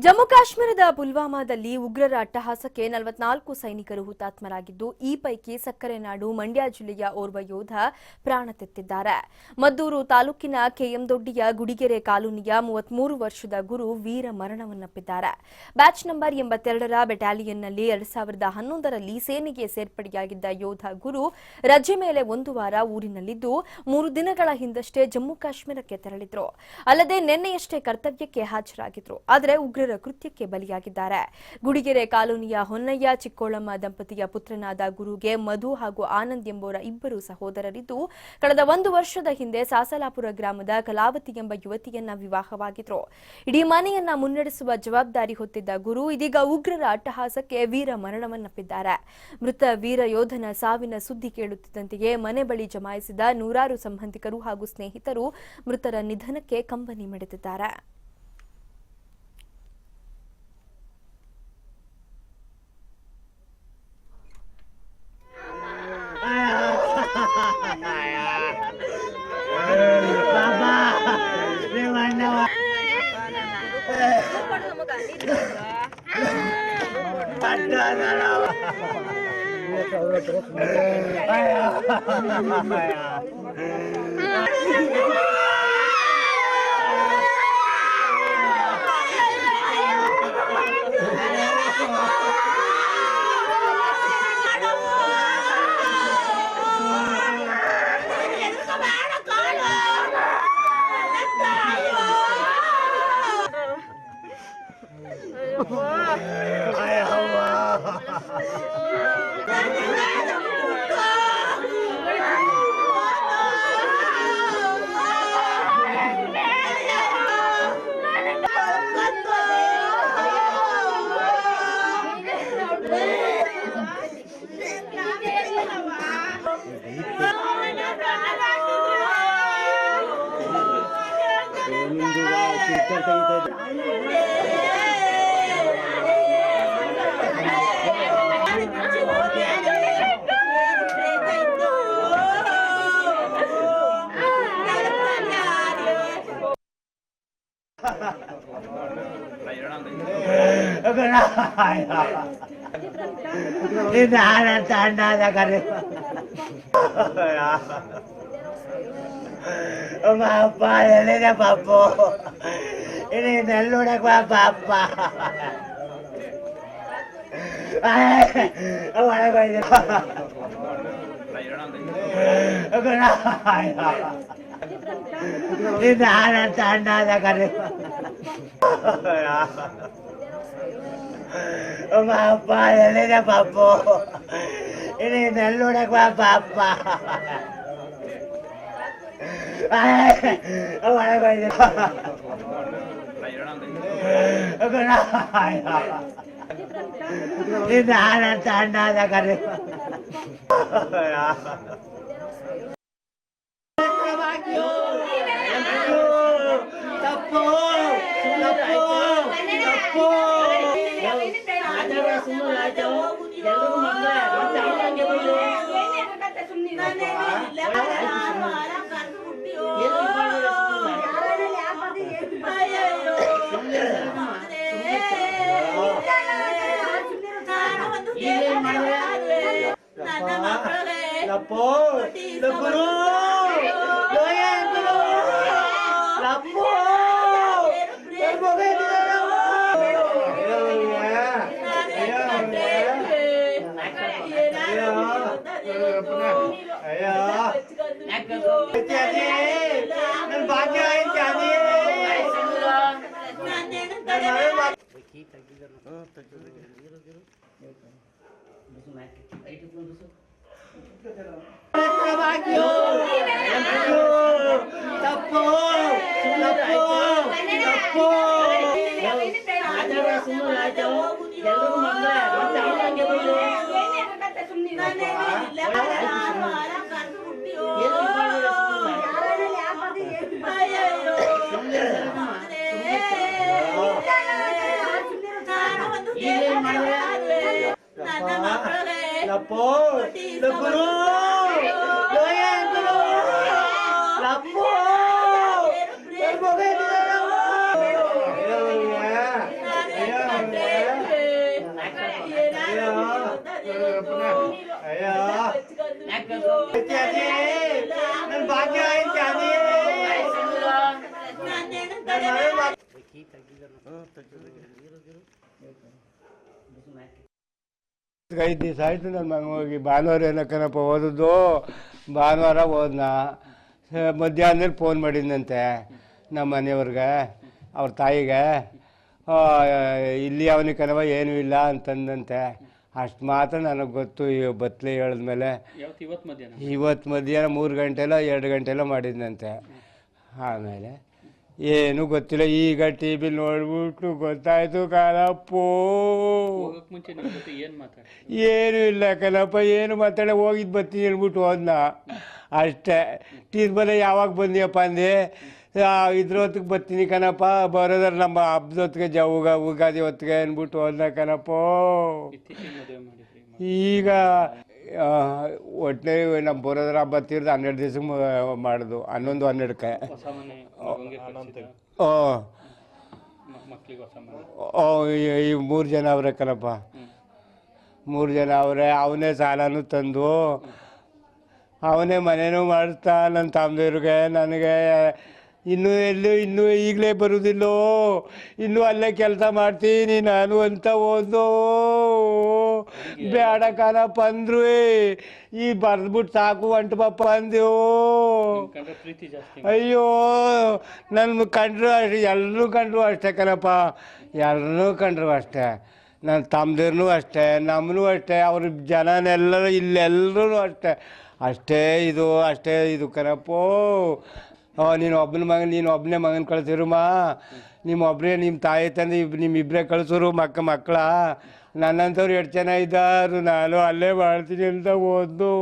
ಜಮ್ಮು ಕಾಶ್ಮೀರದ ಪುಲ್ವಾಮಾದಲ್ಲಿ ಉಗ್ರರ ಅಟ್ಟಹಾಸಕ್ಕೆ 44 ಸೈನಿಕರು ಹುತಾತ್ಮರಾಗಿದ್ದು, ಈ ಪೈಕಿ ಸಕ್ಕರೆನಾಡು ಮಂಡ್ಯ ಜಿಲ್ಲೆಯ ಓರ್ವ ಯೋಧ ಪ್ರಾಣ ತೆತ್ತಿದ್ದಾರೆ. ಮದ್ದೂರು ತಾಲೂಕಿನ ಕೆಎಂದೊಡ್ಡಿಯ ಗುಡಿಗೆರೆ ಕಾಲೋನಿಯ 33 ವರ್ಷದ ಗುರು ವೀರ ಮರಣವನ್ನಪ್ಪಿದ್ದಾರೆ. ಬ್ಯಾಚ್ ನಂಬರ್ 82ರ ಬೆಟಾಲಿಯನ್ನಲ್ಲಿ 2011ರಲ್ಲಿ ಸೇನೆಗೆ ಸೇರ್ಪಡೆಯಾಗಿದ್ದ ಯೋಧ ಗುರು ರಜೆ ಮೇಲೆ ಒಂದು ವಾರ ಊರಿನಲ್ಲಿದ್ದು 3 ದಿನಗಳ ಹಿಂದಷ್ಟೇ ಜಮ್ಮು ಕಾಶ್ಮೀರಕ್ಕೆ ತೆರಳಿದ್ರು. ಅಲ್ಲದೆ ನಿನ್ನೆಯಷ್ಟೇ ಕರ್ತವ್ಯಕ್ಕೆ ಹಾಜರಾಗಿದ್ರು. ಆದರೆ ಉಗ್ರರ ಕೃತ್ಯಕ್ಕೆ ಬಲಿಯಾಗಿದ್ದಾರೆ. ಗುಡಿಗೆರೆ ಕಾಲೋನಿಯ ಹೊನ್ನಯ್ಯ ಚಿಕ್ಕೋಳಮ್ಮ ದಂಪತಿಯ ಪುತ್ರನಾದ ಗುರುಗೆ ಮಧು ಹಾಗೂ ಆನಂದ್ ಎಂಬುವರ ಇಬ್ಬರು ಸಹೋದರರಿದ್ದು, ಕಳೆದ 1 ವರ್ಷದ ಹಿಂದೆ ಸಾಸಲಾಪುರ ಗ್ರಾಮದ ಕಲಾವತಿ ಎಂಬ ಯುವತಿಯನ್ನ ವಿವಾಹವಾಗಿದ್ರು. ಇಡೀ ಮನೆಯನ್ನ ಮುನ್ನಡೆಸುವ ಜವಾಬ್ದಾರಿ ಹೊತ್ತಿದ್ದ ಗುರು ಇದೀಗ ಉಗ್ರರ ಅಟ್ಟಹಾಸಕ್ಕೆ ವೀರ ಮರಣವನ್ನಪ್ಪಿದ್ದಾರೆ. ಮೃತ ವೀರ ಯೋಧನ ಸಾವಿನ ಸುದ್ದಿ ಕೇಳುತ್ತಿದ್ದಂತೆಯೇ ಮನೆ ಬಳಿ ಜಮಾಯಿಸಿದ ನೂರಾರು ಸಂಬಂಧಿಕರು ಹಾಗೂ ಸ್ನೇಹಿತರು ಮೃತರ ನಿಧನಕ್ಕೆ ಕಂಬನಿ ಮಿಡಿದಿದ್ದಾರೆ. Papa, Elena Papo. Ini nelluna qua Papa. Guarda questo. Ini anak tanda da kare. Papa, Elena Papo. Ini nelluna qua Papa. Guarda questo. Ini anak tanda da kare. ನನ್ನ ಭಾಗ್ಯ ಐದು ದಿವಸ ಆಯ್ತು ನನ್ನ ಮಗ ಹೋಗಿ. ಭಾನುವಾರ ಏನಕ್ಕನಪ್ಪ ಓದೋದು, ಭಾನುವಾರ ಓದ್ನ. ಮಧ್ಯಾಹ್ನದಲ್ಲಿ ಫೋನ್ ಮಾಡಿದ್ನಂತೆ ನಮ್ಮ ಮನೆಯವ್ರಿಗೆ, ಅವ್ರ ತಾಯಿಗೆ. ಇಲ್ಲಿ ಅವನಿಗೆ ಕಣವ ಏನೂ ಇಲ್ಲ ಅಂತಂದಂತೆ. ಅಷ್ಟು ಮಾತ್ರ ನನಗೆ ಗೊತ್ತು. ಬತ್ಲೆ ಹೇಳಿದ್ಮೇಲೆ ಇವತ್ತು ಮಧ್ಯಾಹ್ನ 3 ಗಂಟೆಲ್ಲ 2 ಗಂಟೆಲ್ಲ ಮಾಡಿದ್ನಂತೆ. ಆಮೇಲೆ ಏನೂ ಗೊತ್ತಿಲ್ಲ. ಈಗ ಟಿ ವಿ ನೋಡ್ಬಿಟ್ಟು ಗೊತ್ತಾಯ್ತು ಕಣಪ್ಪೋ. ಏನೂ ಇಲ್ಲ ಕಣಪ್ಪ, ಏನು ಮಾತಾಡ ಹೋಗಿದ್ದು ಬರ್ತೀನಿ ಹೇಳ್ಬಿಟ್ಟು ಹೋದ್ನ ಅಷ್ಟೇ. ತೀರ್ಮಾನ ಯಾವಾಗ ಬಂದಿಯಪ್ಪ ಅಂದೆ, ಇದ್ರ ಹೊತ್ತಿಗೆ ಬರ್ತೀನಿ ಕಣಪ್ಪ, ಬರೋದ್ರ ನಮ್ಮ ಹಬ್ಬದ ಹೊತ್ತಿಗೆ ಉಗಾದಿ ಹೊತ್ತಿಗೆ ಅಂದ್ಬಿಟ್ಟು ಹೋದ್ನ ಕಣಪ್ಪ. ಈಗ ಒಟ್ಟೆ ನಮ್ಮ ಬರೋದ್ರ ಹಬ್ಬ ತೀರ್ದು 12 ದಿವ್ಸಕ್ಕೆ ಮಾಡೋದು, 11-12ಕ್ಕೆ. ಈ 3 ಜನ ಅವ್ರೆ ಕಣಪ್ಪ, 3 ಜನ ಅವರೇ. ಅವನೇ ಸಾಲನೂ ತಂದು ಅವನೇ ಮನೇನೂ ಮಾಡಿಸ್ತಾ ನನ್ನ ತಮ್ಮದಿವ್ರಿಗೆ. ನನಗೆ ಇನ್ನೂ ಈಗಲೇ ಬರುವುದಿಲ್ಲೋ, ಇನ್ನೂ ಅಲ್ಲೇ ಕೆಲಸ ಮಾಡ್ತೀನಿ ನಾನು ಅಂತ ಓದೋ. ಬೇಡ ಕಾಲಪ್ಪ ಅಂದ್ರು, ಈ ಬರ್ದ್ಬಿಟ್ಟು ಸಾಕು ಅಂಟು ಪಪ್ಪ ಅಂದೇವು. ಅಯ್ಯೋ ನನ್ನ ಕಂಡ್ರು ಅಷ್ಟೇ, ಎಲ್ಲರೂ ಕಂಡ್ರು ಅಷ್ಟೇ ಕಣಪ್ಪ, ಎಲ್ಲರೂ ಕಂಡ್ರು ಅಷ್ಟೇ. ನನ್ನ ತಮ್ಮದಿರ್ನೂ ಅಷ್ಟೇ, ನಮ್ಮನೂ ಅಷ್ಟೇ, ಅವ್ರ ಜನನೆಲ್ಲರೂ ಇಲ್ಲೆಲ್ಲರೂ ಅಷ್ಟೇ ಇದು ಕಣಪ್ಪೋ. ನೀನು ಒಬ್ಬನೇ ಮಗನ ಕಳಿಸಿರುಮ್ಮ, ನಿಮ್ಮ ತಾಯಿ ತಂದೆ ನಿಮ್ಮಿಬ್ಬರೇ ಕಳಿಸೋರು ಮಕ್ಕಳ. ನನ್ನಂಥವ್ರು 2 ಜನ ಇದ್ದಾರು, ನಾನು ಅಲ್ಲೇ ಮಾಡ್ತೀನಿ ಅಂತ ಓದು.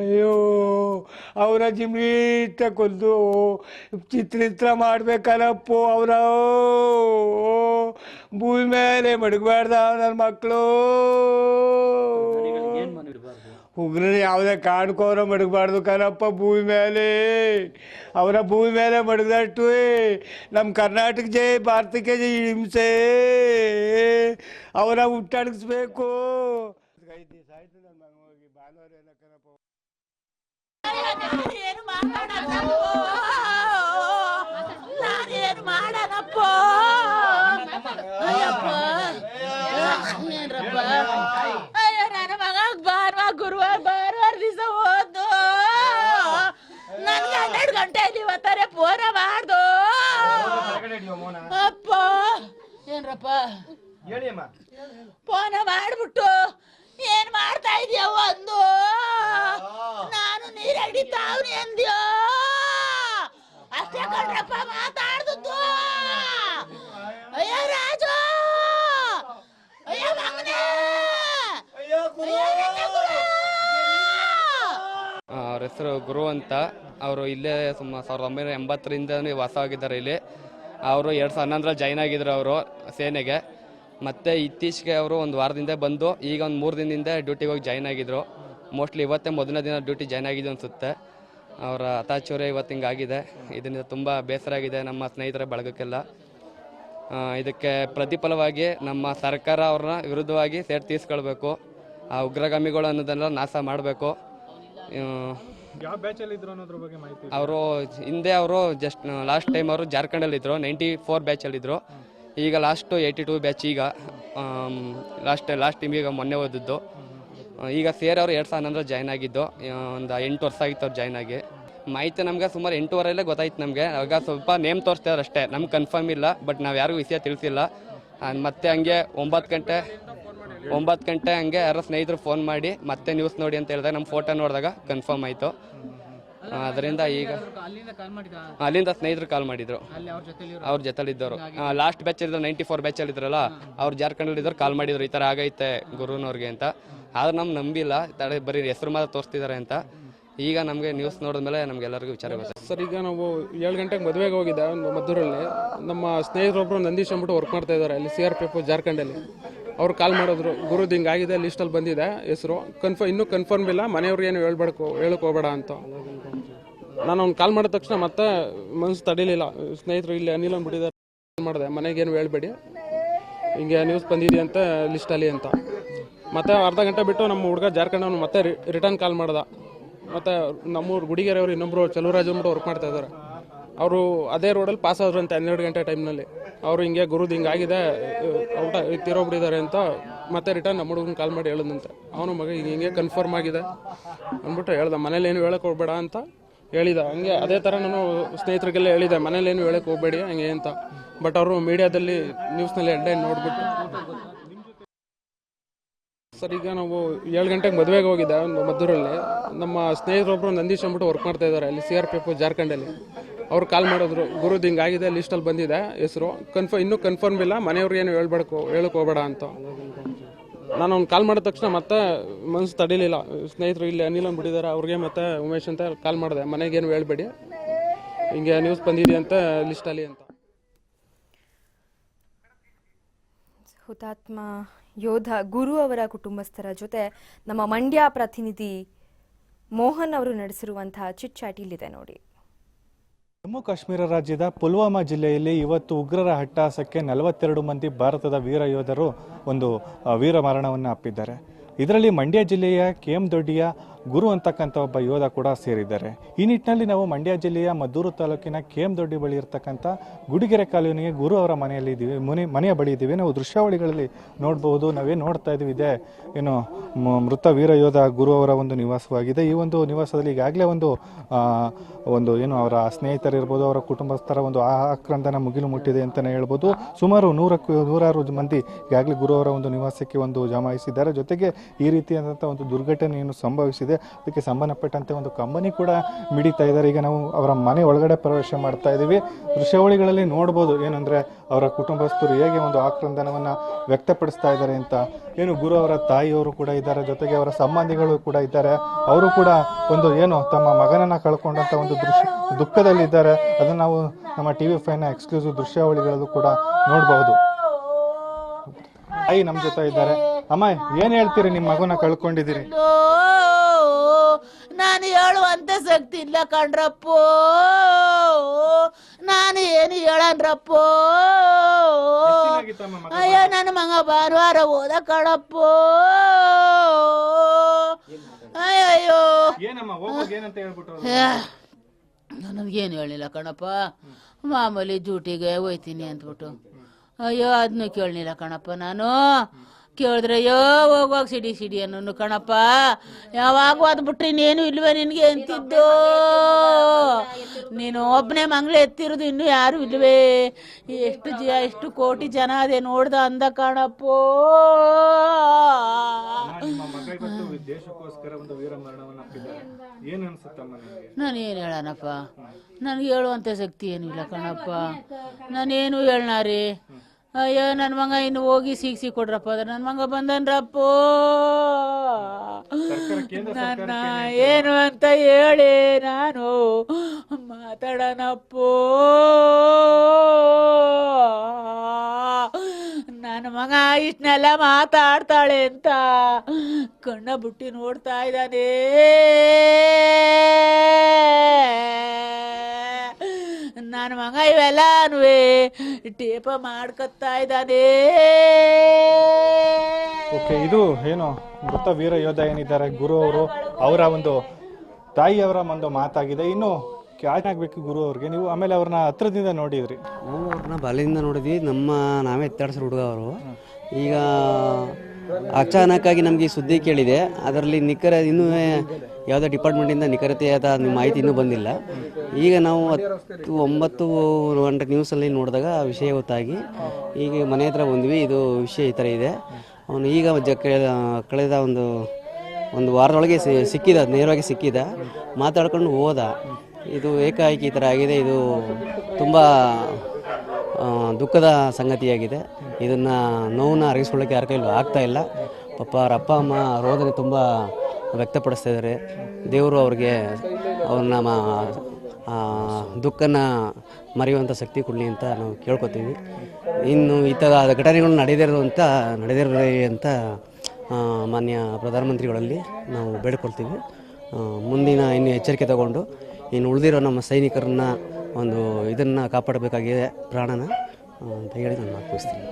ಅಯ್ಯೋ ಅವರ ಜಿಮ್ಮಿಟ ಕೊಂದು ಚಿತ್ರ ಮಾಡ್ಬೇಕಲ್ಲಪ್ಪೋ. ಅವರ ಭೂಮಿ ಮೇಲೆ ಮಡಗಬಾರ್ದ ನನ್ನ ಮಕ್ಕಳು. ಉಗ್ರನ ಯಾವುದೇ ಕಾಣ್ಕೋರ ಮಡಗಬಾರ್ದು ಕಣಪ್ಪ ಭೂಮಿ ಮೇಲೆ. ಅವರ ಭೂಮಿ ಮೇಲೆ ಮಡಗದಷ್ಟು ನಮ್ಮ ಕರ್ನಾಟಕ ಜೈ, ಭಾರತಕ್ಕೆ ಜೈ. ಹಿಂಸೆ ಅವರ ಹುಟ್ಟಾಡಿಸ್ಬೇಕು. 5 ದಿವಸ ಆಯ್ತು ನನ್ನ ಮಗ ಹೋಗಿ. ಭಾನುವಾರ ಏನಕ್ಕನಪ್ಪ ನಾನೇನು ಮಾಡನಪ್ಪ. ಅಯ್ಯೋ ನನ್ನ ಮಗ ಭಾನುವಾರ ದಿವಸ ಓದು. ನನ್ಗೆ 12 ಗಂಟೆಯಲ್ಲಿ ಇವತ್ತಾರೆ ಫೋನ ಮಾಡ್ದು. ಅಪ್ಪ ಏನ್ರಪ್ಪ ಫೋನ ಮಾಡ್ಬಿಟ್ಟು ಏನ್ ಮಾಡ್ತಾ ಇದೀಯ ಒಂದು. ನಾನು ನೀರ್ ಹಿಡಿತಾವ್ನಿ ಅಂದ್ಯೋ ಅಷ್ಟೇ ಕಣ್ರಪ್ಪ ಮಾತಾಡ್ದು. ಅಯ್ಯೋ ರಾಜು, ಅಯ್ಯೋ ಮಗನೇ, ಅವ್ರ ಹೆಸರು ಗುರು ಅಂತ. ಅವರು ಇಲ್ಲೇ 1980ರಿಂದ ವಾಸವಾಗಿದ್ದಾರೆ ಇಲ್ಲಿ. ಅವರು 2011ರಲ್ಲಿ ಜಾಯ್ನ್ ಆಗಿದ್ರು ಅವರು ಸೇನೆಗೆ. ಮತ್ತು ಇತ್ತೀಚೆಗೆ ಅವರು 1 ವಾರದಿಂದ ಬಂದು ಈಗ 3 ದಿನದಿಂದ ಡ್ಯೂಟಿಗೆ ಹೋಗಿ ಜಾಯ್ನ್ ಆಗಿದ್ರು. ಮೋಸ್ಟ್ಲಿ ಇವತ್ತೇ ಮೊದಲನೇ ದಿನ ಡ್ಯೂಟಿ ಜಾಯ್ನ್ ಆಗಿದ್ದು ಅನಿಸುತ್ತೆ. ಅವರ ಹತಾಚೂರ್ಯ ಇವತ್ತು ಹಿಂಗಾಗಿದೆ. ಇದರಿಂದ ತುಂಬ ಬೇಸರ ಆಗಿದೆ ನಮ್ಮ ಸ್ನೇಹಿತರ ಬಳಗಕ್ಕೆಲ್ಲ. ಇದಕ್ಕೆ ಪ್ರತಿಫಲವಾಗಿ ನಮ್ಮ ಸರ್ಕಾರ ಅವ್ರನ್ನ ವಿರುದ್ಧವಾಗಿ ಸೇಡ್ ತೀರಿಸ್ಕೊಳ್ಬೇಕು. ಆ ಉಗ್ರಗಾಮಿಗಳು ಅನ್ನೋದನ್ನೆಲ್ಲ ನಾಶ ಮಾಡಬೇಕು. ಅವರು ಹಿಂದೆ ಜಸ್ಟ್ ಲಾಸ್ಟ್ ಟೈಮ್ ಅವರು ಜಾರ್ಖಂಡಲ್ಲಿದ್ದರು, 94 ಬ್ಯಾಚಲ್ಲಿದ್ದರು. ಈಗ ಲಾಸ್ಟು 82 ಬ್ಯಾಚ್. ಈಗ ಲಾಸ್ಟ್ ಟೈಮ್ ಈಗ ಮೊನ್ನೆ ಓದಿದ್ದು. ಈಗ ಸೇರಿ ಅವರು 2011 ಜಾಯ್ನ್ ಆಗಿದ್ದು. ಒಂದು 8 ವರ್ಷ ಆಗಿತ್ತು ಅವ್ರು ಜಾಯ್ನ್ ಆಗಿ. ಮಾಹಿತಿ ನಮಗೆ ಸುಮಾರು 8:15 ಗೊತ್ತಾಯ್ತು ನಮಗೆ. ಆಗ ಸ್ವಲ್ಪ ನೇಮ್ ತೋರಿಸ್ತಾರೆ ಅಷ್ಟೇ, ನಮ್ಗೆ ಕನ್ಫರ್ಮ್ ಇಲ್ಲ. ಬಟ್ ನಾವು ಯಾರಿಗೂ ವಿಷಯ ತಿಳಿಸಿಲ್ಲ. ಮತ್ತೆ ಹಂಗೆ 9 ಗಂಟೆ ಹಂಗೆ ಯಾರೋ ಸ್ನೇಹಿತರು ಫೋನ್ ಮಾಡಿ ಮತ್ತೆ ನ್ಯೂಸ್ ನೋಡಿ ಅಂತ ಹೇಳಿದಾಗ ನಮ್ಮ ಫೋಟೋ ನೋಡಿದಾಗ ಕನ್ಫರ್ಮ್ ಆಯಿತು. ಅದರಿಂದ ಈಗ ಅಲ್ಲಿಂದ ಸ್ನೇಹಿತರು ಕಾಲ್ ಮಾಡಿದ್ರು, ಅವ್ರ ಜೊತೆಲಿದ್ದವರು. ಲಾಸ್ಟ್ ಬ್ಯಾಚ್ ಇದ್ರು, 94 ಬ್ಯಾಚಲ್ಲಿ ಇದ್ರಲ್ಲ, ಅವ್ರು ಜಾರ್ಖಂಡಲ್ಲಿ ಇದ್ದವ್ರು ಕಾಲ್ ಮಾಡಿದ್ರು, ಈ ಥರ ಆಗೈತೆ ಗುರುನವ್ರಿಗೆ ಅಂತ. ಆದ್ರೆ ನಮ್ಗೆ ನಂಬಿಲ್ಲ, ಬರೀ ಹೆಸರು ಮಾತ್ರ ತೋರಿಸ್ತಿದ್ದಾರೆ ಅಂತ. ಈಗ ನಮಗೆ ನ್ಯೂಸ್ ನೋಡಿದ್ಮೇಲೆ ನಮಗೆಲ್ಲರಿಗೂ ವಿಚಾರ ಗೊತ್ತಾಯ್ತು. ಸರ್, ಈಗ ನಾವು 7 ಗಂಟೆಗೆ ಮದುವೆಗೆ ಹೋಗಿದ್ದೆ ಒಂದು ಮದ್ದೂರಲ್ಲಿ. ನಮ್ಮ ಸ್ನೇಹಿತರೊಬ್ಬರು ನಂದೀಶ್ ಅಂದ್ಬಿಟ್ಟು ವರ್ಕ್ ಮಾಡ್ತಾ ಇದ್ದಾರೆ ಅಲ್ಲಿ CRPF ಜಾರ್ಖಂಡಲ್ಲಿ. ಅವ್ರು ಕಾಲ್ ಮಾಡಿದ್ರು, ಗುರುದು ಹಿಂಗಾಗಿದೆ, ಲಿಸ್ಟಲ್ಲಿ ಬಂದಿದೆ ಹೆಸರು, ಇನ್ನೂ ಕನ್ಫರ್ಮ್ ಇಲ್ಲ, ಮನೆಯವ್ರಿಗೆ ಏನು ಹೇಳಕ್ಕೆ ಹೋಗಬೇಡ ಅಂತ. ನಾನು ಅವ್ನು ಕಾಲ್ ಮಾಡಿದ ತಕ್ಷಣ ಮತ್ತೆ ಮನಸ್ಸು ತಡೀಲಿಲ್ಲ. ಸ್ನೇಹಿತರು ಇಲ್ಲಿ ಅನಿಲ್ ಅಂದ್ಬಿಟ್ಟಿದ್ದಾರೆ. ಮಾಡಿದೆ, ಮನೆಗೇನು ಹೇಳ್ಬೇಡಿ, ಹಿಂಗೆ ನ್ಯೂಸ್ ಬಂದಿದೆ ಅಂತ ಲಿಸ್ಟಲ್ಲಿ ಅಂತ. ಮತ್ತು ಅರ್ಧ ಗಂಟೆ ಬಿಟ್ಟು ನಮ್ಮ ಹುಡುಗ ಜಾರ್ಖಂಡ್ ಅವನು ಮತ್ತೆ ರಿಟರ್ನ್ ಕಾಲ್ ಮಾಡ್ದ. ಮತ್ತು ನಮ್ಮೂರು ಗುಡಿಗೆರೆ ಅವರು ಇನ್ನೊಬ್ಬರು ಚಲುವರಾಜ್ ಅಂದ್ಬಿಟ್ಟು ವರ್ಕ್ ಮಾಡ್ತಾ ಇದ್ದಾರೆ. ಅವರು ಅದೇ ರೋಡಲ್ಲಿ ಪಾಸ್ ಆದ್ರು ಅಂತ 12 ಗಂಟೆ ಟೈಮ್ನಲ್ಲಿ. ಅವರು ಹಿಂಗೆ ಗುರುದು ಹಿಂಗಾಗಿದೆ, ಔಟ ತೀರೋಗ್ಬಿಟ್ಟಿದ್ದಾರೆ ಅಂತ ಮತ್ತೆ ರಿಟರ್ನ್ ನಮ್ಮ ಹುಡುಗನ ಕಾಲ್ ಮಾಡಿ ಹೇಳಿದಂತೆ. ಅವನು ಮಗ ಹಿಂಗೆ ಕನ್ಫರ್ಮ್ ಆಗಿದೆ ಅಂದ್ಬಿಟ್ಟು ಹೇಳ್ದ, ಮನೇಲಿ ಏನು ಹೇಳಕ್ಕೆ ಹೋಗ್ಬೇಡ ಅಂತ ಹೇಳಿದ. ಹಂಗೆ ಅದೇ ಥರ ನಾನು ಸ್ನೇಹಿತರಿಗೆಲ್ಲ ಹೇಳಿದೆ, ಮನೇಲಿ ಏನು ಹೇಳಕ್ಕೆ ಹೋಗ್ಬೇಡಿ ಹಂಗೆ ಅಂತ. ಬಟ್ ಅವರು ಮೀಡಿಯಾದಲ್ಲಿ ನ್ಯೂಸ್ನಲ್ಲಿ ಹೆಡ್ಲೈನ್ ನೋಡ್ಬಿಟ್ಟು ಸರ್, ಈಗ ನಾವು 7 ಗಂಟೆಗೆ ಮದುವೆಗೆ ಹೋಗಿದ್ದೆ ಒಂದು ಮದ್ದೂರಲ್ಲಿ. ನಮ್ಮ ಸ್ನೇಹಿತರೊಬ್ಬರು ನಂದೀಶ್ ಅಂದ್ಬಿಟ್ಟು ವರ್ಕ್ ಮಾಡ್ತಾ ಇದ್ದಾರೆ ಅಲ್ಲಿ CRPF ಜಾರ್ಖಂಡಲ್ಲಿ. ಅವ್ರು ಕಾಲ್ ಮಾಡಿದ್ರು, ಗುರುದು ಹಿಂಗಾಗಿದೆ, ಲಿಸ್ಟಲ್ಲಿ ಬಂದಿದೆ ಹೆಸರು, ಇನ್ನೂ ಕನ್ಫರ್ಮ್ ಇಲ್ಲ, ಮನೆಯವ್ರಿಗೆ ಏನು ಹೇಳಕ್ಕೆ ಹೋಗ್ಬೇಡ ಅಂತ. ನಾನು ಅವ್ನು ಕಾಲ್ ಮಾಡಿದ ತಕ್ಷಣ ಮತ್ತೆ ಮನಸ್ಸು ತಡೀಲಿಲ್ಲ. ಸ್ನೇಹಿತರು ಇಲ್ಲಿ ಅನಿಲ್ ಅಂದ್ಬಿಟ್ಟಿದ್ದಾರೆ, ಅವ್ರಿಗೆ ಮತ್ತೆ ಉಮೇಶ್ ಅಂತ ಕಾಲ್ ಮಾಡಿದೆ, ಮನೆಗೇನು ಹೇಳ್ಬೇಡಿ, ಹಿಂಗೆ ನ್ಯೂಸ್ ಬಂದಿದೆ ಅಂತ ಲಿಸ್ಟಲ್ಲಿ ಅಂತ. ಹುತಾತ್ಮ ಯೋಧ ಗುರು ಅವರ ಕುಟುಂಬಸ್ಥರ ಜೊತೆ ನಮ್ಮ ಮಂಡ್ಯ ಪ್ರತಿನಿಧಿ ಮೋಹನ್ ಅವರು ನಡೆಸಿರುವಂತಹ ಚಿಟ್ಚಾಟ್ ಇಲ್ಲಿದೆ ನೋಡಿ. ಜಮ್ಮು ಕಾಶ್ಮೀರ ರಾಜ್ಯದ ಪುಲ್ವಾಮಾ ಜಿಲ್ಲೆಯಲ್ಲಿ ಇವತ್ತು ಉಗ್ರರ ಅಟ್ಟಹಾಸಕ್ಕೆ 42 ಮಂದಿ ಭಾರತದ ವೀರ ಯೋಧರು ಒಂದು ವೀರ ಮರಣವನ್ನು ಅಪ್ಪಿದ್ದಾರೆ. ಇದರಲ್ಲಿ ಮಂಡ್ಯ ಜಿಲ್ಲೆಯ KM ದೊಡ್ಡಿಯ ಗುರು ಅಂತಕ್ಕಂಥ ಒಬ್ಬ ಯೋಧ ಕೂಡ ಸೇರಿದ್ದಾರೆ. ಈ ನಿಟ್ಟಿನಲ್ಲಿ ನಾವು ಮಂಡ್ಯ ಜಿಲ್ಲೆಯ ಮದ್ದೂರು ತಾಲೂಕಿನ KM ದೊಡ್ಡಿ ಬಳಿ ಇರತಕ್ಕಂಥ ಗುಡಿಗೆರೆ ಕಾಲೋನಿಗೆ ಗುರು ಅವರ ಮನೆಯಲ್ಲಿ ಇದ್ದೀವಿ, ಮನೆಯ ಬಳಿ ಇದ್ದೀವಿ. ನಾವು ದೃಶ್ಯಾವಳಿಗಳಲ್ಲಿ ನೋಡಬಹುದು, ನಾವೇನು ನೋಡ್ತಾ ಇದ್ದೀವಿ ಇದೆ ಏನು ಮೃತ ವೀರ ಯೋಧ ಗುರು ಅವರ ಒಂದು ನಿವಾಸವಾಗಿದೆ. ಈ ಒಂದು ನಿವಾಸದಲ್ಲಿ ಈಗಾಗಲೇ ಒಂದು ಏನು ಅವರ ಸ್ನೇಹಿತರಿರ್ಬೋದು, ಅವರ ಕುಟುಂಬಸ್ಥರ ಒಂದು ಆಕ್ರಂದನ ಮುಗಿಲು ಮುಟ್ಟಿದೆ ಅಂತಲೇ ಹೇಳ್ಬೋದು. ಸುಮಾರು 100 ಮಂದಿ ಈಗಾಗಲೇ ಗುರು ಅವರ ಒಂದು ನಿವಾಸಕ್ಕೆ ಒಂದು ಜಮಾಯಿಸಿದ್ದಾರೆ. ಜೊತೆಗೆ ಈ ರೀತಿಯಾದಂಥ ಒಂದು ದುರ್ಘಟನೆಯನ್ನು ಸಂಭವಿಸಿದೆ, ಅದಕ್ಕೆ ಸಂಬಂಧಪಟ್ಟಂತೆ ಒಂದು ಕಂಬನಿ ಕೂಡ ಮಿಡಿತಾ ಇದ್ದಾರೆ. ಈಗ ನಾವು ಅವರ ಮನೆ ಒಳಗಡೆ ಪ್ರವೇಶ ಮಾಡ್ತಾ ಇದ್ದೀವಿ. ದೃಶ್ಯಾವಳಿಗಳಲ್ಲಿ ನೋಡ್ಬೋದು ಏನಂದ್ರೆ ಅವರ ಕುಟುಂಬಸ್ಥರು ಹೇಗೆ ಒಂದು ಆಕ್ರಂದನವನ್ನು ವ್ಯಕ್ತಪಡಿಸ್ತಾ ಇದ್ದಾರೆ ಅಂತ. ಏನು ಗುರು ಅವರ ತಾಯಿಯವರು ಕೂಡ ಇದ್ದಾರೆ, ಜೊತೆಗೆ ಅವರ ಸಂಬಂಧಿಗಳು ಕೂಡ ಇದ್ದಾರೆ. ಅವರು ಕೂಡ ಒಂದು ಏನು ತಮ್ಮ ಮಗನನ್ನ ಕಳ್ಕೊಂಡಂತ ಒಂದು ದುಃಖದಲ್ಲಿದ್ದಾರೆ. ಅದನ್ನು ನಾವು ನಮ್ಮ TV5ನ ಎಕ್ಸ್ಕ್ಲೂಸಿವ್ ದೃಶ್ಯಾವಳಿಗಳಲ್ಲೂ ಕೂಡ ನೋಡಬಹುದು. ತಾಯಿ ನಮ್ಮ ಜೊತೆ ಇದ್ದಾರೆ. ಅಮ್ಮ, ಏನ್ ಹೇಳ್ತೀರಿ, ನಿಮ್ಮ ಮಗನ ಕಳ್ಕೊಂಡಿದ್ದೀರಿ? ನಾನು ಹೇಳುವಂತ ಶಕ್ತಿ ಇಲ್ಲ ಕಣ್ರಪ್ಪೋ, ನಾನು ಏನು ಹೇಳನ್ರಪ್ಪೋ. ಅಯ್ಯೋ ನನ್ನ ಮಗ ಭಾನುವಾರ ಹೋದ ಕಣಪ್ಪೋ. ಅಯ್ಯೋ ನನಗೇನು ಹೇಳಿಲ್ಲ ಕಣಪ್ಪ, ಮಾಮೂಲಿ ಡ್ಯೂಟಿಗೆ ಹೋಯ್ತೀನಿ ಅಂದ್ಬಿಟ್ಟು. ಅಯ್ಯೋ ಅದನ್ನು ಕೇಳಲಿಲ್ಲ ಕಣಪ್ಪ. ನಾನು ಕೇಳಿದ್ರೆ ಅಯ್ಯೋ ಹೋಗುವಾಗ ಸಿಡಿ ಅನ್ನೋನು ಕಣಪ್ಪ. ಯಾವಾಗ ಓದ್ಬಿಟ್ರೆ ಇನ್ನೇನು ಇಲ್ವೇ ನಿನಗೆ ಅಂತಿದ್ದು, ನೀನು ಒಬ್ಬನೇ ಮಂಗ್ಳು ಎತ್ತಿರೋದು, ಇನ್ನೂ ಯಾರು ಇಲ್ವೇ, ಎಷ್ಟು ಕೋಟಿ ಜನ ಅದೇ ನೋಡ್ದ ಅಂದ ಕಣಪ್ಪೋ. ನಾನು ಏನು ಹೇಳನಪ್ಪ, ನನಗೆ ಹೇಳುವಂಥ ಶಕ್ತಿ ಏನೂ ಇಲ್ಲ ಕಣಪ್ಪ. ನಾನೇನು ಹೇಳನಾರಿ. ಅಯ್ಯೋ ನನ್ನ ಮಗ ಇನ್ನು ಹೋಗಿ ಕೊಡ್ರಪ್ಪ, ಅದ ನನ್ನ ಮಗ ಬಂದನ್ರಪ್ಪೋ. ನನ್ನ ಏನು ಅಂತ ಹೇಳಿ ನಾನು ಮಾತಾಡನಪ್ಪೋ. ನನ್ನ ಮಗ ಇಷ್ಟನ್ನೆಲ್ಲ ಮಾತಾಡ್ತಾಳೆ ಅಂತ ಕಣ್ಣ ಬುಟ್ಟಿ ನೋಡ್ತಾ ಇದ್ದಾನೆ. ನನ್ನ ಮಗ ಇವೆಲ್ಲನೂ ಟೇಪ ಮಾಡ್ಕೊತಾ ಇದ್ದಾನೆ. ಓಕೆ, ಇದು ಏನು ಮೃತ ವೀರ ಯೋಧ ಏನಿದ್ದಾರೆ ಗುರು ಅವರು, ಅವರ ಒಂದು ತಾಯಿಯವರ ಒಂದು ಮಾತಾಗಿದೆ. ಇನ್ನು ಆಗ್ಬೇಕು ಗುರು ಅವ್ರಿಗೆ, ನೀವು ಆಮೇಲೆ ಅವ್ರನ್ನ ಹತ್ರದಿಂದ ನೋಡಿದ್ರಿ? ನಾವು ಅವ್ರನ್ನ ಬಾಲ್ಯದಿಂದ ನೋಡಿದ್ವಿ, ನಾವೇ ಎತ್ತಾಡ್ಸೋ ಹುಡುಗ ಅವರು. ಈಗ ಅಚಾನಕ್ಕಾಗಿ ನಮಗೆ ಈ ಸುದ್ದಿ ಕೇಳಿದೆ, ಅದರಲ್ಲಿ ಇನ್ನೂ ಯಾವುದೋ ಡಿಪಾರ್ಟ್ಮೆಂಟಿಂದ ನಿಖರತೆಯಾದ ಮಾಹಿತಿ ಇನ್ನೂ ಬಂದಿಲ್ಲ. ಈಗ ನಾವು 9 ಗಂಟೆ ನ್ಯೂಸಲ್ಲಿ ನೋಡಿದಾಗ ಆ ವಿಷಯ ಗೊತ್ತಾಗಿ ಈಗ ಮನೆ ಹತ್ರ ಬಂದ್ವಿ. ಇದು ವಿಷಯ ಈ ಥರ ಇದೆ. ಅವನು ಈಗ ಕಳೆದ ಒಂದು ವಾರದೊಳಗೆ ನೇರವಾಗಿ ಸಿಕ್ಕಿದ, ಮಾತಾಡ್ಕೊಂಡು ಹೋದ. ಇದು ಏಕಾಏಕಿ ಈ ಥರ ಆಗಿದೆ. ಇದು ತುಂಬ ದುಃಖದ ಸಂಗತಿಯಾಗಿದೆ. ಇದನ್ನು ನೋವನ್ನ ಅರಗಿಸ್ಕೊಳ್ಳೋಕ್ಕೆ ಯಾರ ಕೈಲೂ ಆಗ್ತಾ ಇಲ್ಲ. ಪಾಪ ಅವ್ರ ಅಪ್ಪ ಅಮ್ಮ ರೋದನೆ ತುಂಬ ವ್ಯಕ್ತಪಡಿಸ್ತಾ ಇದ್ದಾರೆ. ದೇವರು ಅವ್ರಿಗೆ ಅವ್ರನ್ನ ದುಃಖನ ಮರೆಯುವಂಥ ಶಕ್ತಿ ಕೊಡಲಿ ಅಂತ ನಾವು ಕೇಳ್ಕೊತೀವಿ. ಇನ್ನು ಈ ಥರ ಘಟನೆಗಳು ನಡೆದಿರಲಿ ಅಂತ ಮಾನ್ಯ ಪ್ರಧಾನಮಂತ್ರಿಗಳಲ್ಲಿ ನಾವು ಬೇಡಿಕೊಳ್ತೀವಿ. ಮುಂದಿನ ಇನ್ನು ಎಚ್ಚರಿಕೆ ತಗೊಂಡು ಇನ್ನು ಉಳಿದಿರೋ ನಮ್ಮ ಸೈನಿಕರನ್ನ ಇದನ್ನು ಕಾಪಾಡಬೇಕಾಗಿದೆ, ಪ್ರಾಣನ. ಅಂತ ಹೇಳಿ ನಾನು ಮಾತು ಮುಗಿಸ್ತೀನಿ.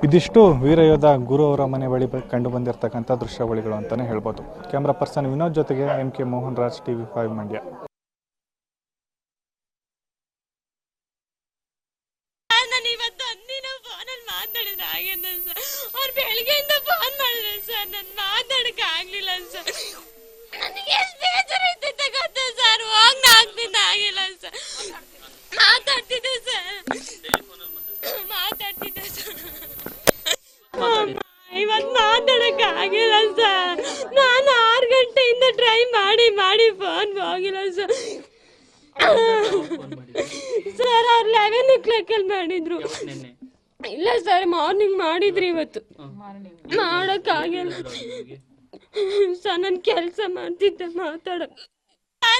ಇದಿಷ್ಟು ವೀರಯೋಧ ಗುರು ಅವರ ಮನೆ ಬಳಿ ಕಂಡು ಬಂದಿರತಕ್ಕಂಥ ದೃಶ್ಯಾವಳಿಗಳು ಅಂತಲೇ ಹೇಳ್ಬೋದು. ಕ್ಯಾಮ್ರಾ ಪರ್ಸನ್ ವಿನೋದ್ ಜೊತೆಗೆ MK ಮೋಹನ್ ರಾಜ್, TV5 ಮಂಡ್ಯ. ನಾನು ಇವತ್ತು ಒಂದಿನ ಫೋನಲ್ಲಿ ಮಾತಾಡಿದ್ರೆ ಆಗಿದ್ದ ಸರ್. ಅವ್ರು ಬೆಳಗ್ಗೆಯಿಂದ ಫೋನ್ ಮಾಡಿದ್ರು ಸರ್, ನಾನು ಮಾತಾಡಕ್ಕೆ ಆಗ್ಲಿಲ್ಲ ಸರ್. ನನಗೆ ಎಷ್ಟು ಬೇಜಾರಾಯ್ತೈತೆ ಗೊತ್ತಾ ಸರ್, ಹೋಗ್ ಆಗ್ತಿದ್ದ ಆಗಿಲ್ಲ ಸರ್. ಮಾತಾಡ್ತಿದ್ದೆ ಸರ್. ಇವತ್ತು ಮಾತಾಡಕ್ಕೆ ಆಗಿಲ್ಲ ಸರ್. ನಾನು 6 ಗಂಟೆಯಿಂದ ಟ್ರೈ ಮಾಡಿ ಫೋನ್ ಹೋಗಿಲ್ಲ ಸರ್. ಸರ್ ಅವ್ರು 11 o'clock ಮಾಡಿದ್ರು. ಇಲ್ಲ ಸರ್, ಮಾರ್ನಿಂಗ್ ಮಾಡಿದ್ರಿ. ಇವತ್ತು ಮಾಡಕ್ಕಾಗಿಲ್ಲ ಸರ್, ನಾನು ಕೆಲಸ ಮಾಡ್ತಿದ್ದೆ, ಮಾತಾಡಕ್.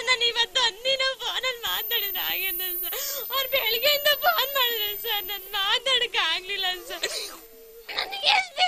ನಾನು ಇವತ್ತು ಒಂದಿನ ಫೋನಲ್ಲಿ ಮಾತಾಡಿದ್ರೆ ಆಗಿದ್ದ ಸರ್. ಅವ್ರು ಬೆಳಗ್ಗೆಯಿಂದ ಫೋನ್ ಮಾಡಿದ್ರು ಸರ್, ನಾನು ಮಾತಾಡಕ್ಕೆ ಆಗ್ಲಿಲ್ಲ ಸರ್. ನನಗೆ ಎಷ್ಟು